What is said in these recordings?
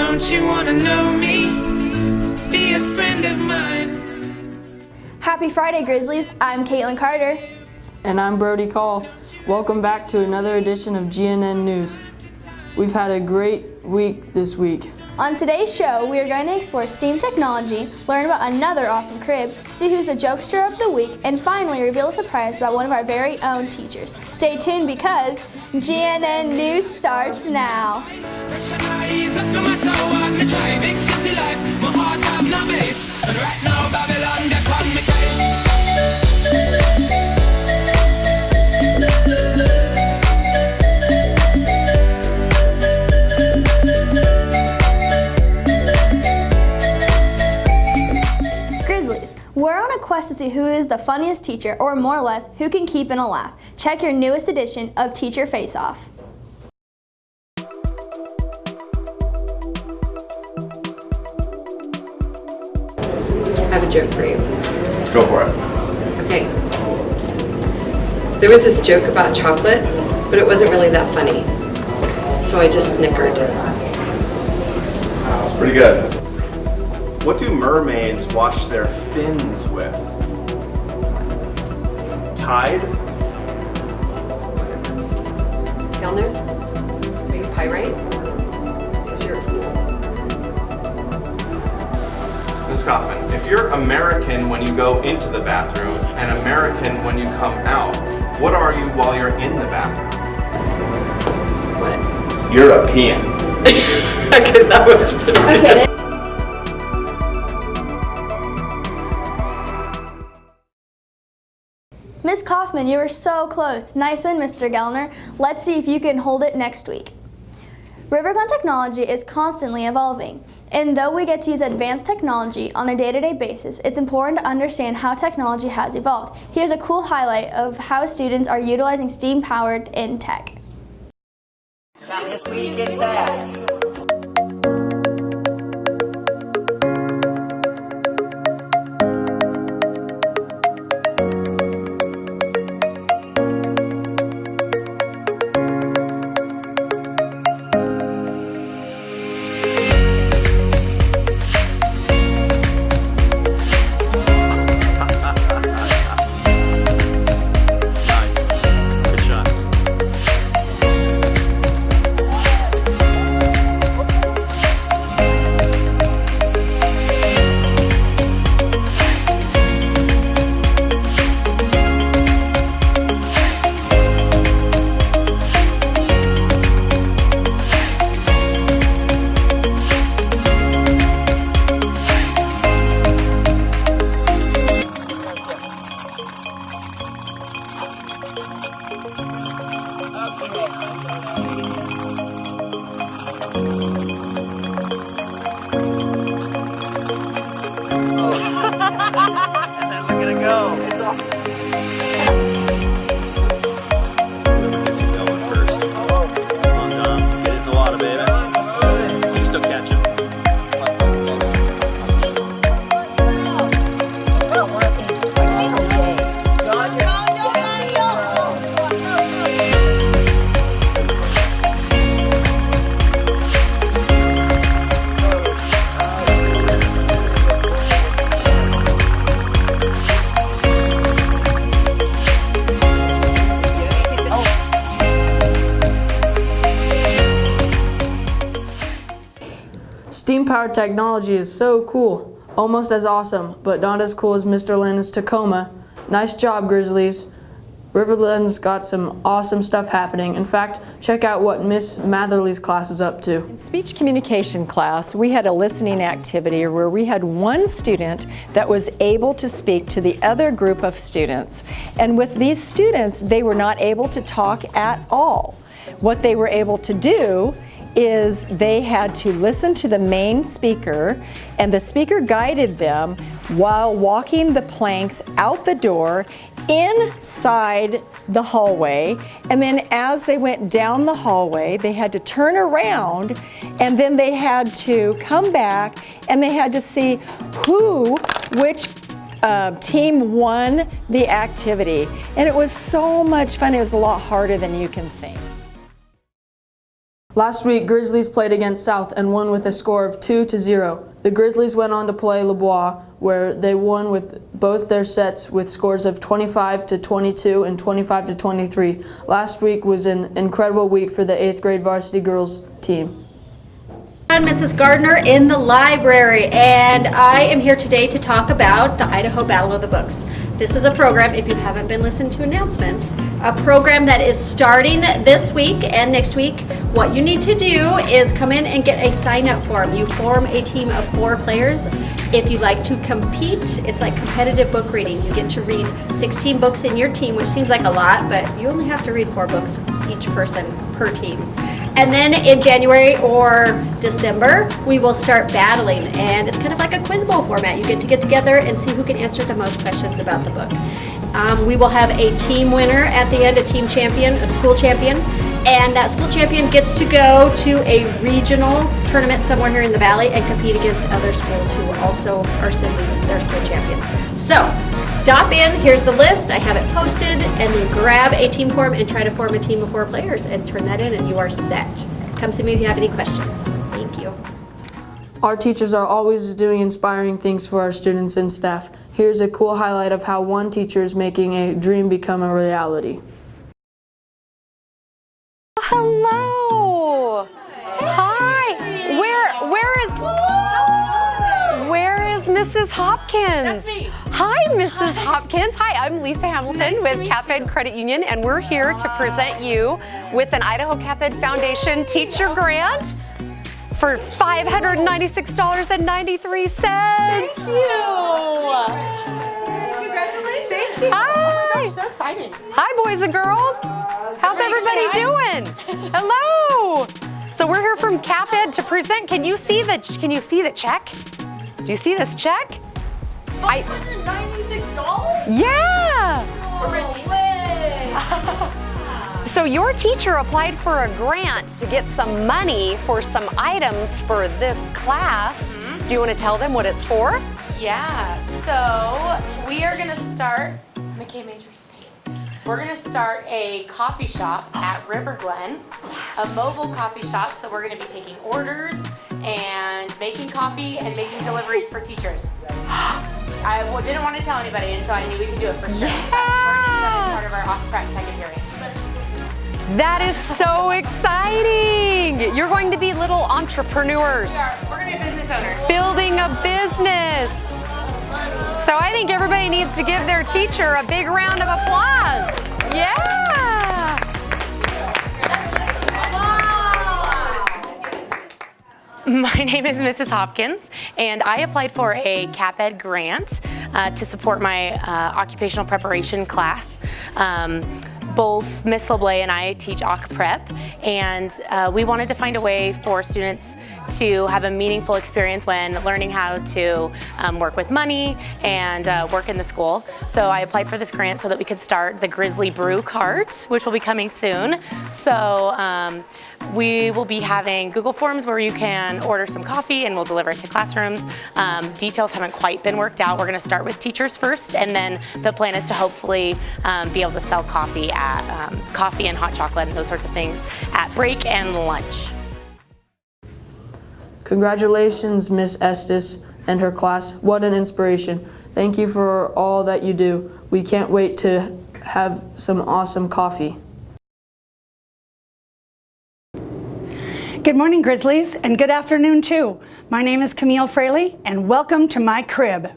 Don't you wanna know me? Be a friend of mine. Happy Friday, Grizzlies. I'm Caitlin Carter. And I'm Brody Call. Welcome back to another edition of GNN News. We've had a great week this week. On today's show, we are going to explore STEAM technology, learn about another awesome crib, see who's the jokester of the week, and finally reveal a surprise about one of our very own teachers. Stay tuned because GNN News starts now. We're on a quest to see who is the funniest teacher, or more or less, who can keep in a laugh. Check your newest edition of Teacher Face Off. I have a joke for you. Go for it. Okay. There was this joke about chocolate, but it wasn't really that funny. So I just snickered. Wow, pretty good. What do mermaids wash their fins with? Tide? Kellner, are you pyrite? Because you're a fool. Ms. Kaufman, if you're American when you go into the bathroom and American when you come out, what are you while you're in the bathroom? What? European. Okay, that was pretty good. Ms. Kaufman, you were so close. Nice win, Mr. Gellner. Let's see if you can hold it next week. Rivergun technology is constantly evolving, and though we get to use advanced technology on a day-to-day basis, it's important to understand how technology has evolved. Here's a cool highlight of how students are utilizing STEAM-powered in tech. This week is fast. And then look at it go. It's off. Whoever gets it going first. Come on, John. Get it in the water, baby. You can still catch it. STEAM-powered technology is so cool, almost as awesome, but not as cool as Mr. Landon's Tacoma. Nice job, Grizzlies. Riverland's got some awesome stuff happening. In fact, check out what Miss Matherly's class is up to. In speech communication class, we had a listening activity where we had one student that was able to speak to the other group of students. And with these students, they were not able to talk at all. What they were able to do is they had to listen to the main speaker, and the speaker guided them while walking the planks out the door inside the hallway, and then as they went down the hallway they had to turn around, and then they had to come back and they had to see which team won the activity. And it was so much fun. It was a lot harder than you can think. Last week, Grizzlies played against South and won with a score of 2-0. The Grizzlies went on to play LeBois, where they won with both their sets with scores of 25-22 and 25-23. Last week was an incredible week for the 8th grade varsity girls team. I'm Mrs. Gardner in the library, and I am here today to talk about the Idaho Battle of the Books. This is a program, if you haven't been listening to announcements, a program that is starting this week and next week. What you need to do is come in and get a sign-up form. You form a team of 4 players. If you like to compete, it's like competitive book reading. You get to read 16 books in your team, which seems like a lot, but you only have to read 4 books each person per team. And then in January or December, we will start battling, and it's kind of like a quiz bowl format. You get together and see who can answer the most questions about the book. We will have a team winner at the end, a team champion, a school champion, and that school champion gets to go to a regional tournament somewhere here in the valley and compete against other schools who also are sending their school champions. So stop in, here's the list, I have it posted, and then grab a team form and try to form a team of 4 players and turn that in and you are set. Come see me if you have any questions. Thank you. Our teachers are always doing inspiring things for our students and staff. Here's a cool highlight of how one teacher is making a dream become a reality. Hello. Hi. Where is Mrs. Hopkins? That's me. Hi, Mrs. Hopkins. Hi, I'm Lisa Hamilton with CapEd Credit Union, and we're here to present you with an Idaho CapEd Foundation teacher grant for $596.93. Thank you. Congratulations. Thank you. Hi. Oh my gosh, so exciting. Hi, boys and girls. How's everybody doing? Hello. So we're here from CapEd to present. Can you see the check? Do you see this check? $596? Yeah. No way. So your teacher applied for a grant to get some money for some items for this class. Do you want to tell them what it's for? Yeah, so we are gonna start, McKay Majors, we're gonna start a coffee shop at River Glen, a mobile coffee shop, so we're gonna be taking orders and making coffee and making deliveries for teachers. I didn't want to tell anybody, and so I knew we could do it for sure. Yeah. We're gonna do that as part of our off-prep second hearing. That is so exciting. You're going to be little entrepreneurs. We're gonna be business owners. Building a business. So I think everybody needs to give their teacher a big round of applause. Yeah. My name is Mrs. Hopkins, and I applied for a CapEd grant to support my occupational preparation class. Both Miss LeBlay and I teach Occ Prep, and we wanted to find a way for students to have a meaningful experience when learning how to work with money and work in the school. So I applied for this grant so that we could start the Grizzly Brew Cart, which will be coming soon. So we will be having Google Forms where you can order some coffee and we'll deliver it to classrooms. Details haven't quite been worked out. We're going to start with teachers first, and then the plan is to hopefully be able to sell coffee and hot chocolate and those sorts of things at break and lunch. Congratulations, Miss Estes and her class. What an inspiration. Thank you for all that you do. We can't wait to have some awesome coffee. Good morning, Grizzlies, and good afternoon, too. My name is Camille Fraley, and welcome to my crib.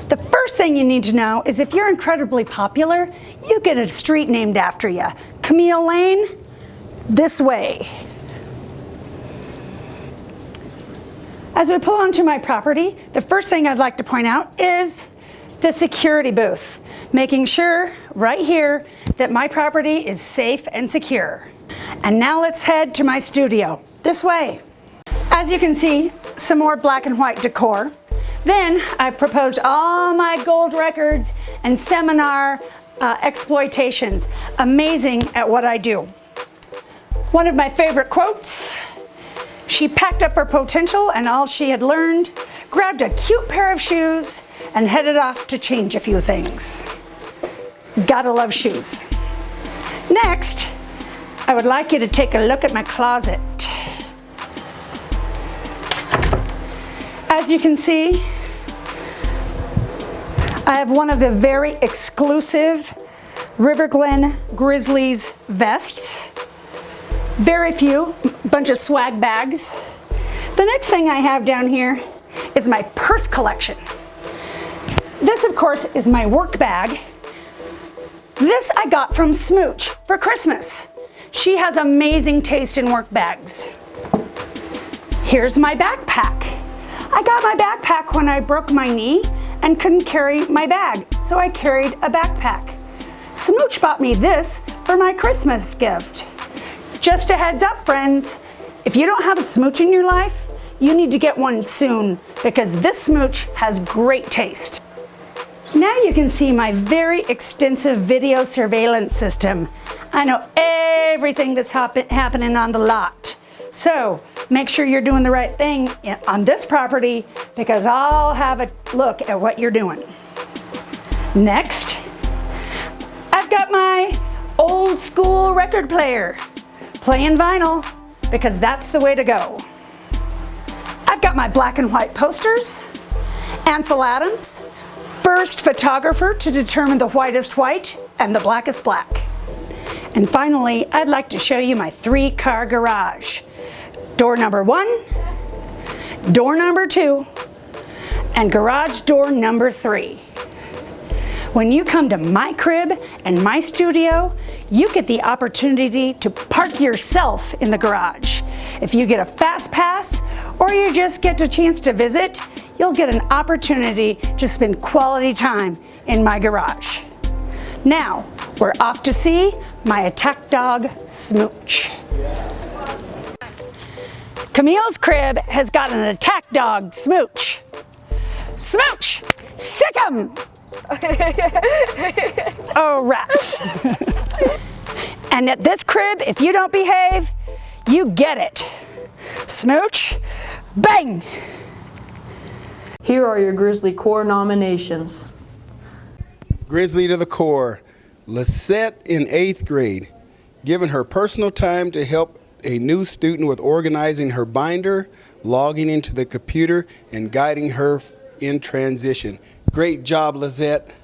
The first thing you need to know is if you're incredibly popular, you get a street named after you. Camille Lane, this way. As we pull onto my property, the first thing I'd like to point out is the security booth, making sure right here that my property is safe and secure. And now let's head to my studio, this way. As you can see, some more black and white decor. Then I proposed all my gold records and seminar exploitations, amazing at what I do. One of my favorite quotes, she packed up her potential and all she had learned, grabbed a cute pair of shoes, and headed off to change a few things. Gotta love shoes. Next, I would like you to take a look at my closet. As you can see, I have one of the very exclusive River Glen Grizzlies vests. Very few, bunch of swag bags. The next thing I have down here is my purse collection. This, of course, is my work bag. This I got from Smooch for Christmas. She has amazing taste in work bags. Here's my backpack. I got my backpack when I broke my knee and couldn't carry my bag, so I carried a backpack. Smooch bought me this for my Christmas gift. Just a heads up, friends, if you don't have a Smooch in your life, you need to get one soon because this Smooch has great taste. Now you can see my very extensive video surveillance system. I know everything that's happening on the lot. So make sure you're doing the right thing on this property because I'll have a look at what you're doing. Next, I've got my old school record player, playing vinyl because that's the way to go. I've got my black and white posters, Ansel Adams, first photographer to determine the whitest white and the blackest black. And finally, I'd like to show you my 3-car garage. Door number 1, door number 2, and garage door number 3. When you come to my crib and my studio, you get the opportunity to park yourself in the garage. If you get a fast pass or you just get a chance to visit, you'll get an opportunity to spend quality time in my garage. Now, we're off to see my attack dog, Smooch. Camille's crib has got an attack dog, Smooch. Smooch, sick 'em! Oh, rats. And at this crib, if you don't behave, you get it. Smooch, bang! Here are your Grizzly Core nominations. Grizzly to the Core, Lisette in 8th grade, given her personal time to help a new student with organizing her binder, logging into the computer, and guiding her in transition. Great job, Lisette.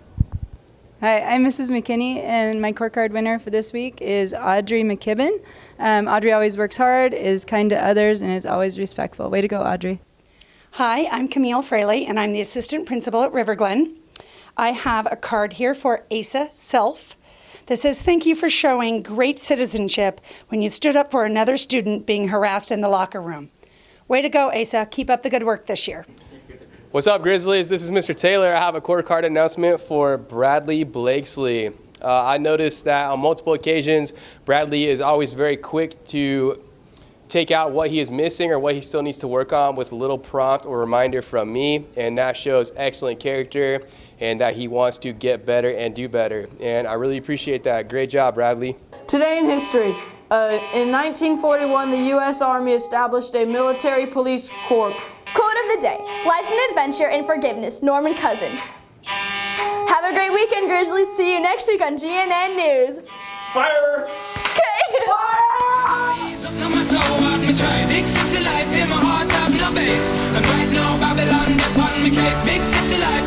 Hi, I'm Mrs. McKinney, and my core card winner for this week is Audrey McKibben. Audrey always works hard, is kind to others, and is always respectful. Way to go, Audrey. Hi, I'm Camille Fraley, and I'm the assistant principal at River Glen. I have a card here for Asa Self that says, thank you for showing great citizenship when you stood up for another student being harassed in the locker room. Way to go, Asa. Keep up the good work this year. What's up, Grizzlies? This is Mr. Taylor. I have a core card announcement for Bradley Blakesley. I noticed that on multiple occasions, Bradley is always very quick to take out what he is missing or what he still needs to work on with a little prompt or reminder from me, and that shows excellent character and that he wants to get better and do better. And I really appreciate that. Great job, Bradley. Today in history, in 1941, the U.S. Army established a military police corps. Quote of the day, life's an adventure and forgiveness, Norman Cousins. Have a great weekend, Grizzlies. See you next week on GNN News. Fire! Big city life in my heart, have no base. And right now, Babylon, they're on my case. Big city life.